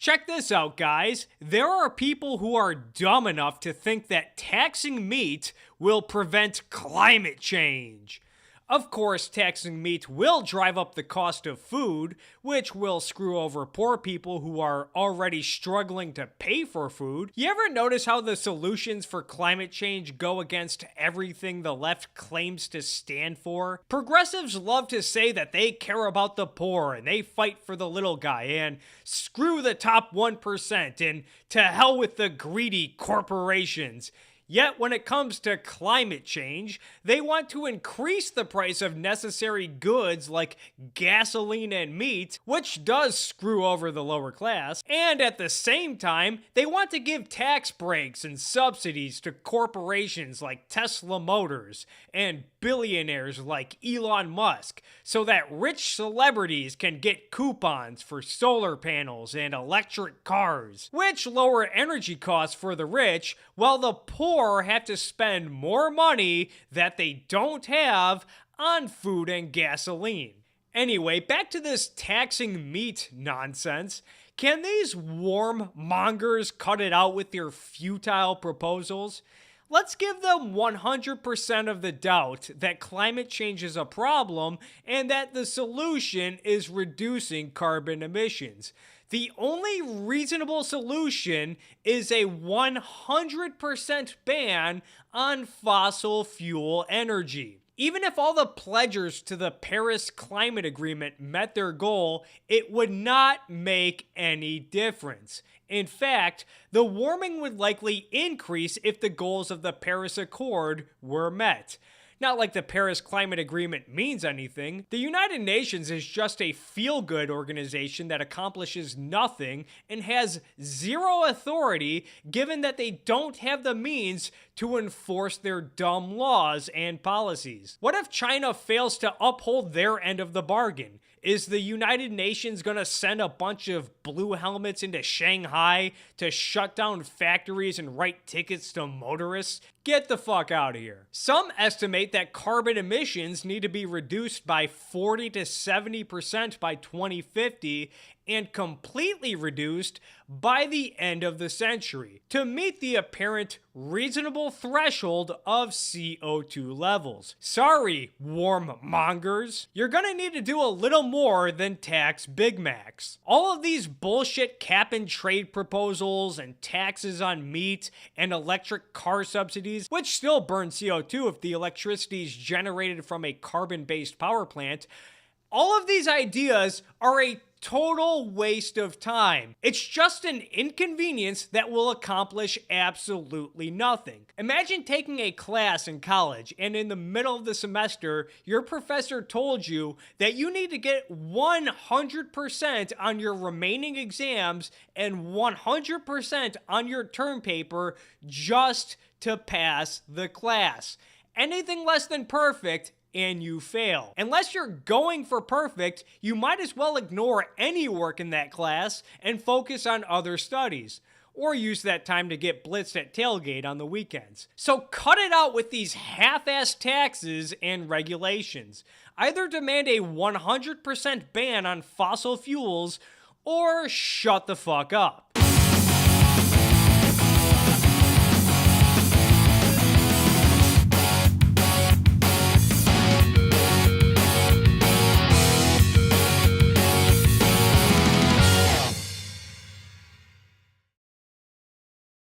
Check this out, guys. There are people who are dumb enough to think that taxing meat will prevent climate change. Of course, taxing meat will drive up the cost of food, which will screw over poor people who are already struggling to pay for food. You ever notice how the solutions for climate change go against everything the left claims to stand for? Progressives love to say that they care about the poor and they fight for the little guy and screw the top 1% and to hell with the greedy corporations. Yet, when it comes to climate change, they want to increase the price of necessary goods like gasoline and meat, which does screw over the lower class. And at the same time, they want to give tax breaks and subsidies to corporations like Tesla Motors and billionaires like Elon Musk so that rich celebrities can get coupons for solar panels and electric cars, which lower energy costs for the rich while the poor have to spend more money that they don't have on food and gasoline. Anyway, back to this taxing meat nonsense. Can these warmongers cut it out with their futile proposals? Let's give them 100% of the doubt that climate change is a problem and that the solution is reducing carbon emissions. The only reasonable solution is a 100% ban on fossil fuel energy. Even if all the pledgers to the Paris Climate Agreement met their goal, it would not make any difference. In fact, the warming would likely increase if the goals of the Paris Accord were met. Not like the Paris Climate Agreement means anything. The United Nations is just a feel-good organization that accomplishes nothing and has zero authority given that they don't have the means to enforce their dumb laws and policies. What if China fails to uphold their end of the bargain? Is the United Nations gonna send a bunch of blue helmets into Shanghai to shut down factories and write tickets to motorists? Get the fuck out of here. Some estimate that carbon emissions need to be reduced by 40 to 70% by 2050 and completely reduced by the end of the century to meet the apparent reasonable threshold of CO2 levels. Sorry, warmongers. You're gonna need to do a little more than tax Big Macs. All of these bullshit cap and trade proposals and taxes on meat and electric car subsidies, which still burn CO2 if the electricity is generated from a carbon-based power plant, all of these ideas are a total waste of time. It's just an inconvenience that will accomplish absolutely nothing. Imagine taking a class in college and in the middle of the semester, your professor told you that you need to get 100% on your remaining exams and 100% on your term paper just to pass the class. Anything less than perfect and you fail. Unless you're going for perfect, you might as well ignore any work in that class and focus on other studies. Or use that time to get blitzed at tailgate on the weekends. So cut it out with these half-assed taxes and regulations. Either demand a 100% ban on fossil fuels or shut the fuck up.